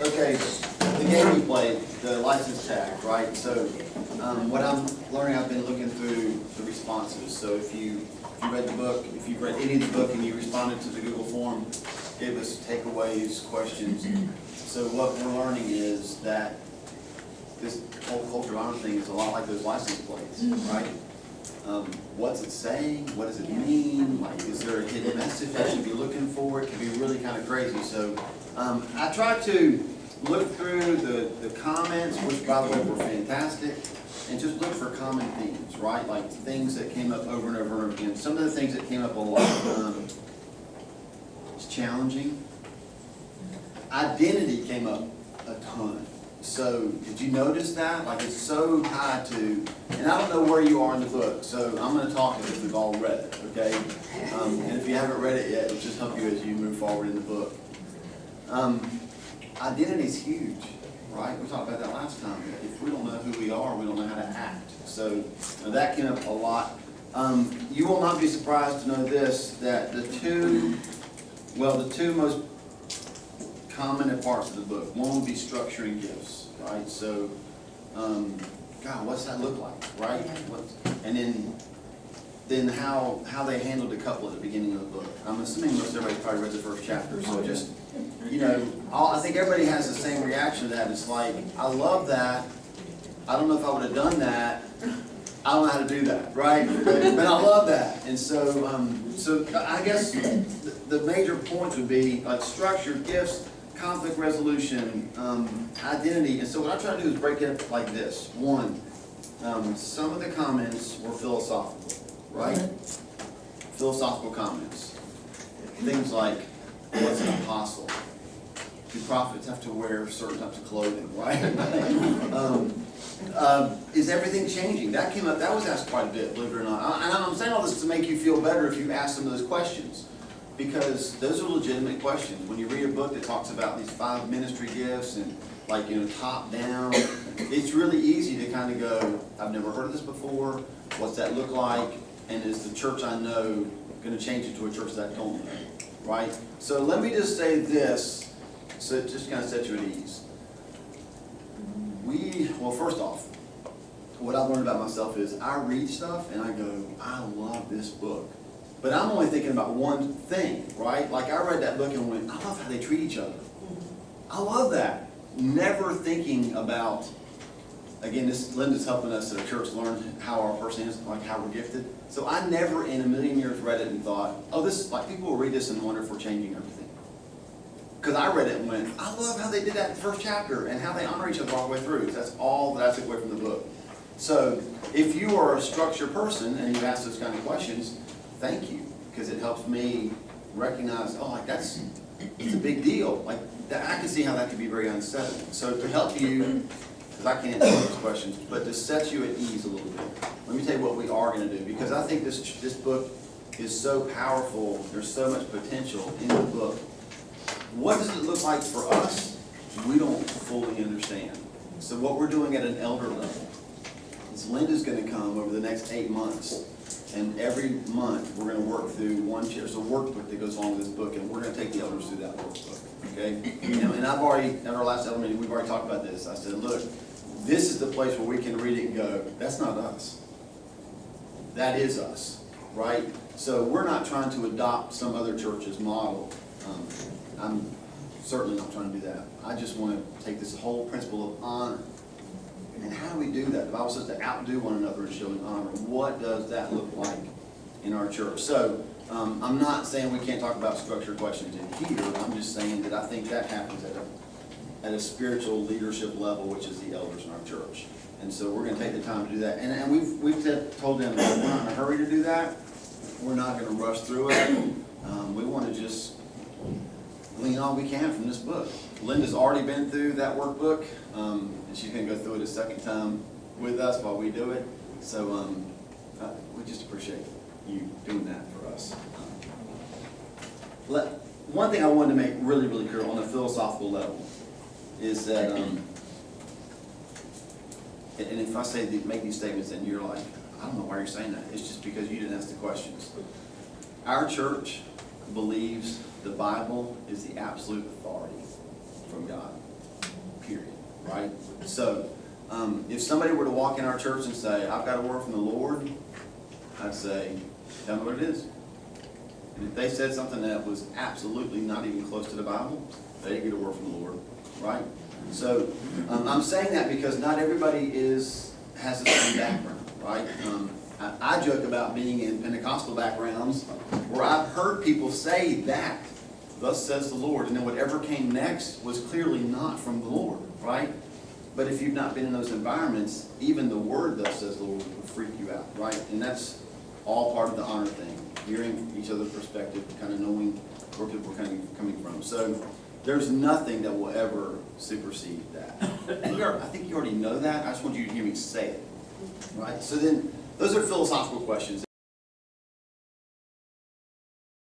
Okay, the game we played, the license tag, right? So, what I'm learning, I've been looking through the responses. So if you read the book, if you've read any of the book and you responded to the Google form, gave us takeaways, questions. So what we're learning is that this whole culture of honor thing is a lot like those license plates, right? What's it saying? What does it mean? Like, is there a hidden message I should be looking for? It can be really kind of crazy. So I tried to look through the comments, which by the way were fantastic, and just look for common themes, right? Like things that came up over and over and over again. Some of the things that came up a lot, it's challenging. Identity came up a ton. So did you notice that? Like it's so tied to, and I don't know where you are in the book, so I'm going to talk as if we've all read it, okay? And if you haven't read it yet, it'll just help you as you move forward in the book. Identity is huge, right? We talked about that last time. If we don't know who we are, we don't know how to act. So that came up a lot. You will not be surprised to know this, that the two most common parts of the book, one would be structuring gifts, right? So, God, what's that look like, right? And then how they handled a couple at the beginning of the book. I'm assuming most everybody probably read the first chapter, so just, I think everybody has the same reaction to that. It's like, I love that. I don't know if I would have done that. I don't know how to do that, right? But I love that. And so I guess the major points would be like structure, gifts, conflict resolution, identity. And so what I try to do is break it up like this. One, some of the comments were philosophical, right? Philosophical comments. Things like, what's an apostle? Do prophets have to wear certain types of clothing, right? Is everything changing? That came up, that was asked quite a bit, believe it or not. And I'm saying all this to make you feel better if you ask some of those questions. Because those are legitimate questions. When you read a book that talks about these 5 ministry gifts and like, top down, it's really easy to kind of go, I've never heard of this before. What's that look like? And is the church I know going to change it to a church that I don't know? Right? So let me just say this, so it just kind of sets you at ease. Well, first off, what I've learned about myself is I read stuff and I go, I love this book. But I'm only thinking about one thing, right? Like I read that book and went, I love how they treat each other. I love that. Never thinking about, again, Linda's helping us at a church learn how our person is, like how we're gifted. So I never in a million years read it and thought, oh, this is like people will read this and wonder if we're changing everything. Because I read it and went, I love how they did that in the first chapter and how they honor each other all the way through. That's all that I took away from the book. So if you are a structured person and you ask those kind of questions, thank you, because it helps me recognize, oh, like it's a big deal. Like that, I can see how that could be very unsettling. So to help you, because I can't answer those questions, but to set you at ease a little bit, let me tell you what we are going to do, because I think this book is so powerful. There's so much potential in the book. What does it look like for us? We don't fully understand. So what we're doing at an elder level is Linda's going to come over the next 8 months. And every month, we're going to work through there's a workbook that goes along with this book, and we're going to take the elders through that workbook, okay? And I've already, at our last elder meeting, we've already talked about this. I said, look, this is the place where we can read it and go, that's not us. That is us, right? So we're not trying to adopt some other church's model. I'm certainly not trying to do that. I just want to take this whole principle of honor. And how do we do that? The Bible says to outdo one another in showing honor. What does that look like in our church? So I'm not saying we can't talk about structured questions in here. I'm just saying that I think that happens at a spiritual leadership level, which is the elders in our church. And so we're going to take the time to do that. And we've told them that we're not in a hurry to do that. We're not going to rush through it. We want to just glean all we can from this book. Linda's already been through that workbook, and she's going to go through it a second time with us while we do it. So we just appreciate you doing that for us. One thing I wanted to make really, really clear on a philosophical level is that, and if I make these statements and you're like, I don't know why you're saying that, it's just because you didn't ask the questions. Our church believes the Bible is the absolute authority from God. period, right? So, if somebody were to walk in our church and say, I've got a word from the Lord, I'd say, tell me what it is. And if they said something that was absolutely not even close to the Bible, they didn't get a word from the Lord, right? So, I'm saying that because not everybody has the same background, right? I joke about being in Pentecostal backgrounds where I've heard people say that, thus says the Lord, and then whatever came next was clearly not from the Lord, right? But if you've not been in those environments, even the word thus says the Lord will freak you out, right? And that's all part of the honor thing, hearing each other's perspective, kind of knowing where people are coming from. So there's nothing that will ever supersede that. I think you already know that. I just want you to hear me say it, right? So then, those are philosophical questions.